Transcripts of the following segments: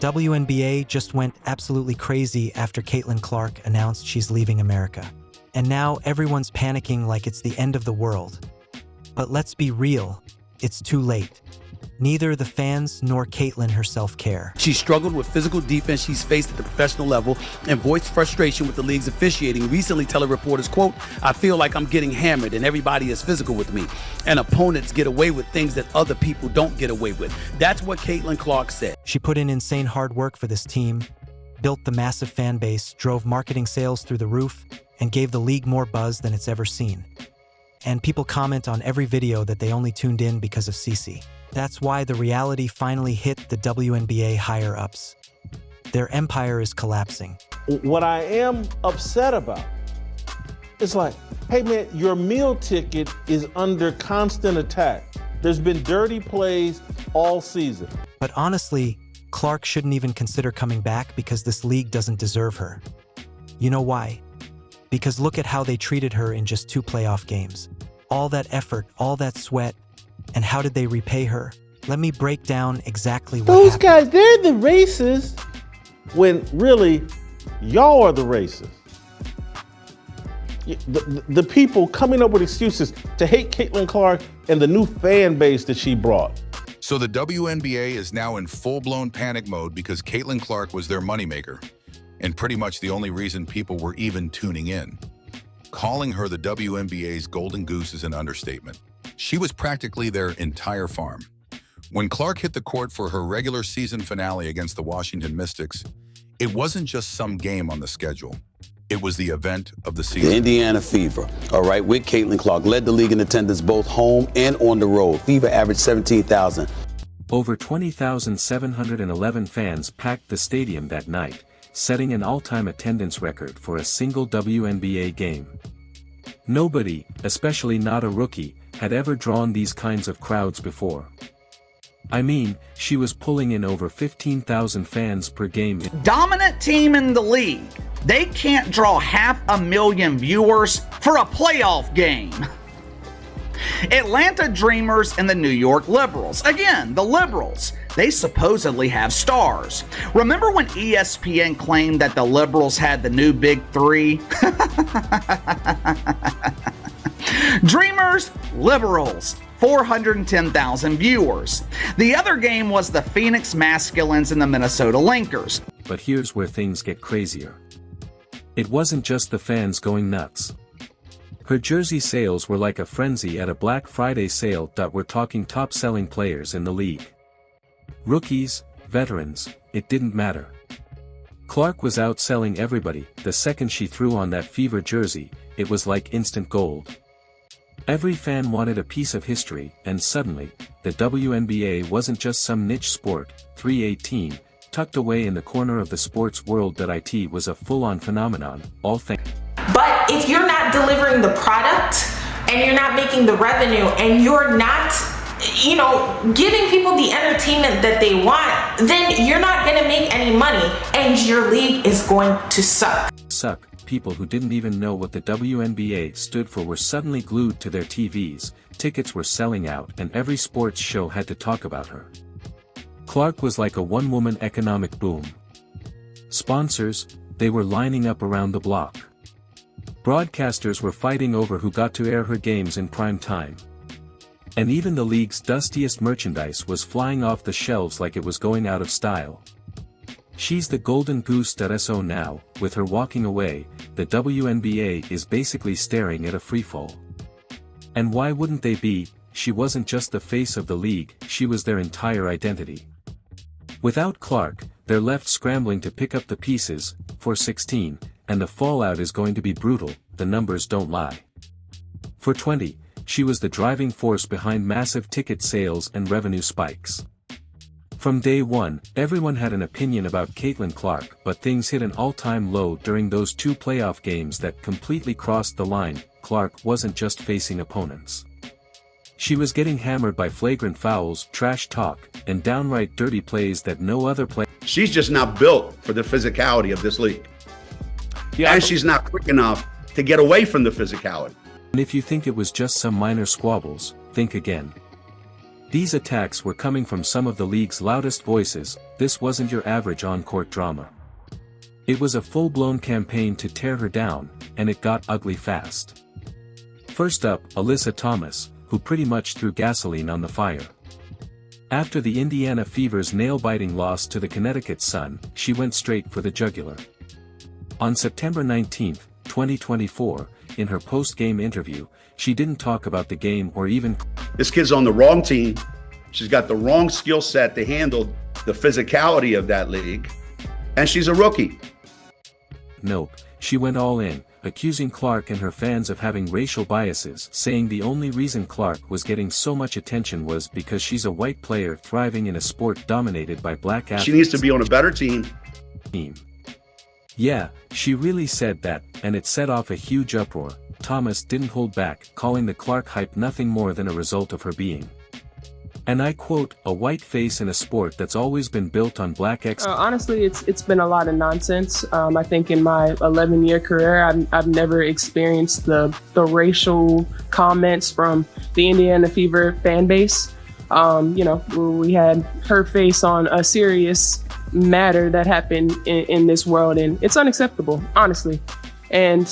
WNBA just went absolutely crazy after Caitlin Clark announced she's leaving America. And now everyone's panicking like it's the end of the world. But let's be real, it's too late. Neither the fans nor Caitlin herself care. She struggled with physical defense she's faced at the professional level and voiced frustration with the league's officiating, recently telling reporters, quote, "I feel like I'm getting hammered and everybody is physical with me, and opponents get away with things that other people don't get away with." That's what Caitlin Clark said. She put in insane hard work for this team, built the massive fan base, drove marketing sales through the roof, and gave the league more buzz than it's ever seen. And people comment on every video that they only tuned in because of Cece. That's why the reality finally hit the WNBA higher-ups. Their empire is collapsing. What I am upset about is like, hey man, your meal ticket is under constant attack. There's been dirty plays all season. But honestly, Clark shouldn't even consider coming back because this league doesn't deserve her. You know why? Because look at how they treated her in just 2 playoff games. All that effort, all that sweat, and how did they repay her? Let me break down exactly what Those happened. guys, they're the racists when really y'all are the racists. The people coming up with excuses to hate Caitlin Clark and the new fan base that she brought. So the WNBA is now in full-blown panic mode because Caitlin Clark was their moneymaker, and pretty much the only reason people were even tuning in. Calling her the WNBA's golden goose is an understatement. She was practically their entire farm. When Clark hit the court for her regular season finale against the Washington Mystics, it wasn't just some game on the schedule. It was the event of the season. The Indiana Fever, all right, with Caitlin Clark, led the league in attendance both home and on the road. Fever averaged 17,000. Over 20,711 fans packed the stadium that night, setting an all-time attendance record for a single WNBA game. Nobody, especially not a rookie, had ever drawn these kinds of crowds before. I mean, she was pulling in over 15,000 fans per game. Dominant team in the league. They can't draw 500,000 viewers for a playoff game. Atlanta Dreamers and the New York Liberals. Again, the Liberals. They supposedly have stars. Remember when ESPN claimed that the Liberals had the new Big Three? Dreamers, Liberals. 410,000 viewers. The other game was the Phoenix Masculines and the Minnesota Lakers. But here's where things get crazier. It wasn't just the fans going nuts. Her jersey sales were like a frenzy at a Black Friday sale. We're talking top-selling players in the league. Rookies, veterans, it didn't matter. Clark was outselling everybody. The second she threw on that Fever jersey, it was like instant gold. Every fan wanted a piece of history, and suddenly, the WNBA wasn't just some niche sport. 318, tucked away in the corner of the sports world. It was a full-on phenomenon, all thanks. But if you're not delivering the product, and you're not making the revenue, and you're not, giving people the entertainment that they want, then you're not going to make any money, and your league is going to suck. People who didn't even know what the WNBA stood for were suddenly glued to their TVs, tickets were selling out, and every sports show had to talk about her. Clark was like a one-woman economic boom. Sponsors, they were lining up around the block. Broadcasters were fighting over who got to air her games in prime time. And even the league's dustiest merchandise was flying off the shelves like it was going out of style. She's the golden goose. So now, with her walking away, the WNBA is basically staring at a freefall. And why wouldn't they be? She wasn't just the face of the league, she was their entire identity. Without Clark, they're left scrambling to pick up the pieces, for 16, and the fallout is going to be brutal, the numbers don't lie. For 20, she was the driving force behind massive ticket sales and revenue spikes. From day one, everyone had an opinion about Caitlin Clark, but things hit an all-time low during those 2 playoff games that completely crossed the line. Clark wasn't just facing opponents. She was getting hammered by flagrant fouls, trash talk, and downright dirty plays that no other player. She's just not built for the physicality of this league. And she's not quick enough to get away from the physicality. And if you think it was just some minor squabbles, think again. These attacks were coming from some of the league's loudest voices. This wasn't your average on-court drama. It was a full-blown campaign to tear her down, and it got ugly fast. First up, Alyssa Thomas, who pretty much threw gasoline on the fire. After the Indiana Fever's nail-biting loss to the Connecticut Sun, she went straight for the jugular. On September 19, 2024, in her post-game interview, she didn't talk about the game or even... This kid's on the wrong team. She's got the wrong skill set to handle the physicality of that league. And she's a rookie. Nope, she went all in, accusing Clark and her fans of having racial biases, saying the only reason Clark was getting so much attention was because she's a white player thriving in a sport dominated by black athletes. She needs to be on a better team. Yeah, she really said that, and it set off a huge uproar. Thomas didn't hold back, calling the Clark hype nothing more than a result of her being, and I quote, a white face in a sport that's always been built on black honestly, it's been a lot of nonsense. I think in my 11-year career, I've never experienced the racial comments from the Indiana Fever fan base. We had her face on a serious matter that happened in this world, and it's unacceptable, honestly. And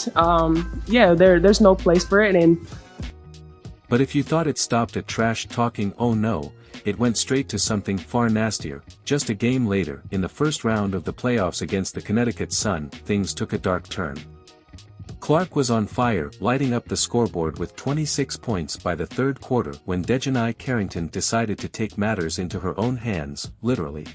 there's no place for it. And but if you thought it stopped at trash talking, oh no, it went straight to something far nastier. Just a game later, in the first round of the playoffs against the Connecticut Sun, things took a dark turn. Clark was on fire, lighting up the scoreboard with 26 points by the third quarter when Dejanai Carrington decided to take matters into her own hands, literally.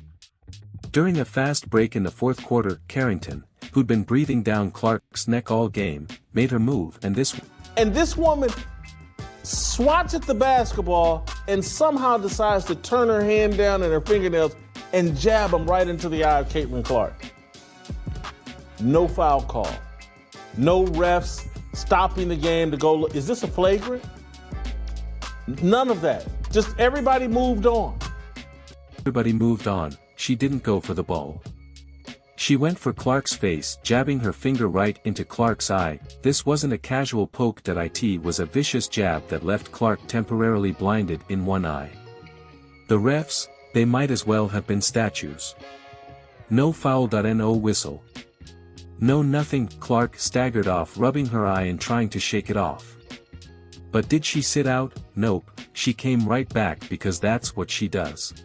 During a fast break in the fourth quarter, Carrington, who'd been breathing down Clark's neck all game, made her move, and this woman swats at the basketball and somehow decides to turn her hand down and her fingernails and jab them right into the eye of Caitlin Clark. No foul call. No refs stopping the game to go, is this a flagrant? None of that. Just everybody moved on. Everybody moved on. She didn't go for the ball. She went for Clark's face, jabbing her finger right into Clark's eye. This wasn't a casual poke, that it was a vicious jab that left Clark temporarily blinded in one eye. The refs, they might as well have been statues. No foul. No whistle. No nothing. Clark staggered off, rubbing her eye and trying to shake it off. But did she sit out? Nope, she came right back, because that's what she does.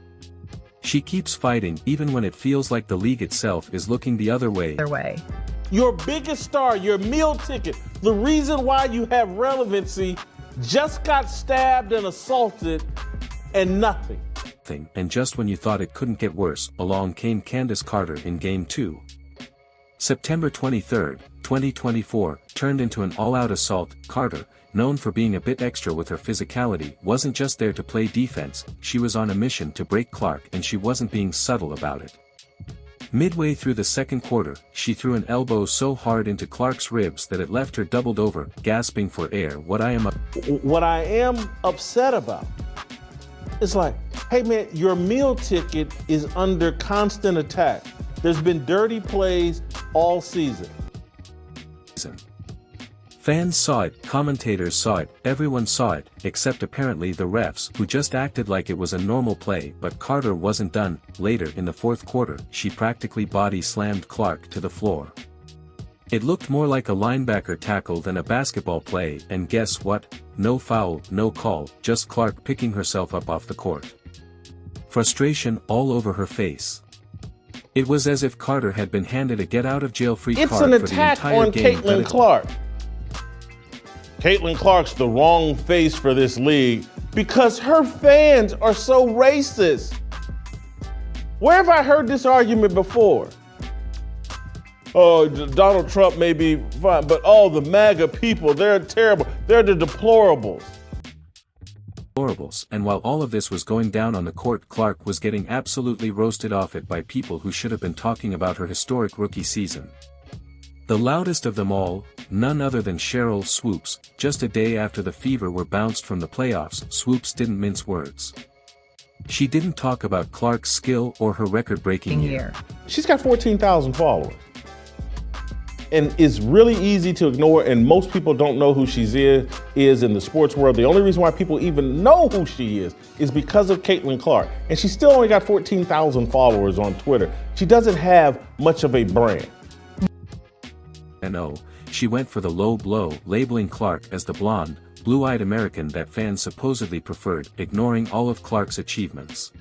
She keeps fighting even when it feels like the league itself is looking the other way. Your biggest star, your meal ticket, the reason why you have relevancy, just got stabbed and assaulted and nothing. And just when you thought it couldn't get worse, along came Candace Carter in Game 2. September 23, 2024, turned into an all-out assault. Carter, known for being a bit extra with her physicality, wasn't just there to play defense, she was on a mission to break Clark, and she wasn't being subtle about it. Midway through the second quarter, she threw an elbow so hard into Clark's ribs that it left her doubled over, gasping for air. What I am upset about is like, hey man, your meal ticket is under constant attack. There's been dirty plays all season. Fans saw it, commentators saw it, everyone saw it, except apparently the refs, who just acted like it was a normal play. But Carter wasn't done. Later in the fourth quarter, she practically body slammed Clark to the floor. It looked more like a linebacker tackle than a basketball play, and guess what? No foul, no call, just Clark picking herself up off the court. Frustration all over her face. It was as if Carter had been handed a get-out-of-jail-free card for the entire game. It's an attack on Caitlin Clark. Caitlin Clark's the wrong face for this league because her fans are so racist. Where have I heard this argument before? Oh, Donald Trump may be fine, but all the MAGA people, they're terrible. They're the deplorables. And while all of this was going down on the court, Clark was getting absolutely roasted off it by people who should have been talking about her historic rookie season. The loudest of them all, none other than Cheryl Swoops. Just a day after the Fever were bounced from the playoffs, Swoops didn't mince words. She didn't talk about Clark's skill or her record-breaking year. She's got 14,000 followers. and it's really easy to ignore, and most people don't know who she is in the sports world. The only reason why people even know who she is because of Caitlin Clark. And she still only got 14,000 followers on Twitter. She doesn't have much of a brand. And oh, she went for the low blow, labeling Clark as the blonde, blue-eyed American that fans supposedly preferred, ignoring all of Clark's achievements.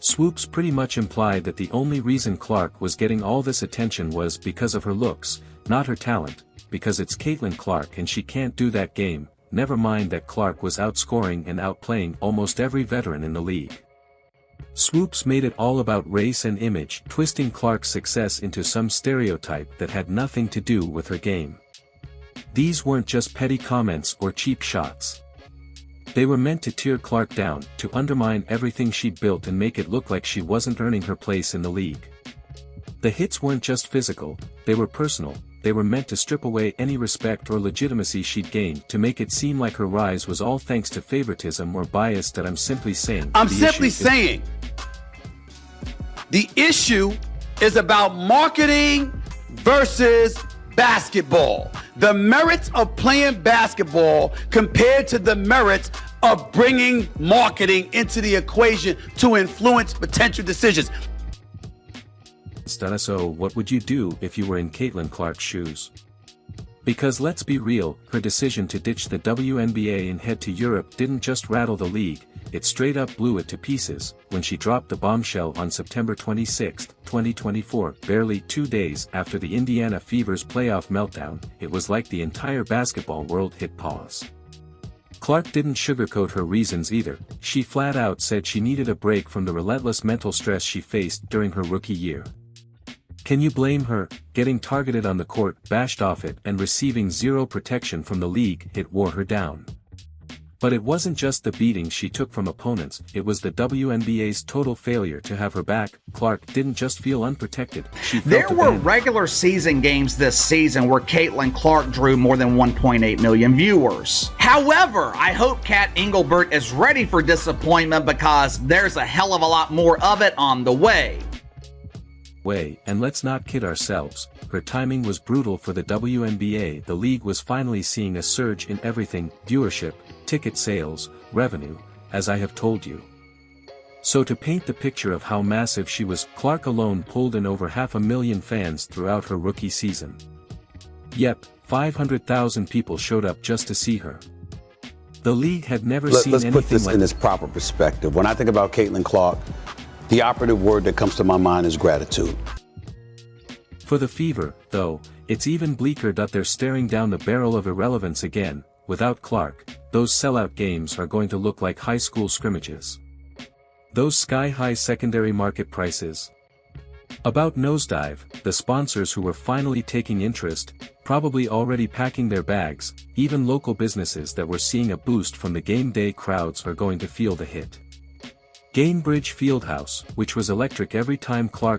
Swoops pretty much implied that the only reason Clark was getting all this attention was because of her looks, not her talent, because it's Caitlin Clark and she can't do that game, never mind that Clark was outscoring and outplaying almost every veteran in the league. Swoops made it all about race and image, twisting Clark's success into some stereotype that had nothing to do with her game. These weren't just petty comments or cheap shots. They were meant to tear Clark down, to undermine everything she'd built and make it look like she wasn't earning her place in the league. The hits weren't just physical, they were personal, they were meant to strip away any respect or legitimacy she'd gained, to make it seem like her rise was all thanks to favoritism or bias. That I'm simply saying. The issue is about marketing versus basketball. The merits of playing basketball compared to the merits of bringing marketing into the equation to influence potential decisions. So what would you do if you were in Caitlin Clark's shoes? Because let's be real, her decision to ditch the WNBA and head to Europe didn't just rattle the league, it straight up blew it to pieces, when she dropped the bombshell on September 26, 2024, barely 2 days after the Indiana Fever's playoff meltdown. It was like the entire basketball world hit pause. Clark didn't sugarcoat her reasons either, she flat out said she needed a break from the relentless mental stress she faced during her rookie year. Can you blame her? Getting targeted on the court, bashed off it, and receiving zero protection from the league, it wore her down. But it wasn't just the beating she took from opponents, it was the WNBA's total failure to have her back. Clark didn't just feel unprotected, she felt There were abandoned. regular season games this season where Caitlin Clark drew more than 1.8 million viewers. However, I hope Kat Engelbert is ready for disappointment because there's a hell of a lot more of it on the way. And let's not kid ourselves, her timing was brutal for the WNBA. The league was finally seeing a surge in everything: viewership, ticket sales, revenue, as I have told you. So to paint the picture of how massive she was, Clark alone pulled in over 500,000 fans throughout her rookie season. Yep, 500,000 people showed up just to see her. The league had never seen anything like. Let's put this in its proper perspective. When I think about Caitlin Clark, the operative word that comes to my mind is gratitude. For the Fever, though, it's even bleaker that they're staring down the barrel of irrelevance again. Without Clark, those sellout games are going to look like high school scrimmages. Those sky-high secondary market prices. About nosedive, the sponsors who were finally taking interest, probably already packing their bags. Even local businesses that were seeing a boost from the game day crowds are going to feel the hit. Gainbridge Fieldhouse, which was electric every time Clark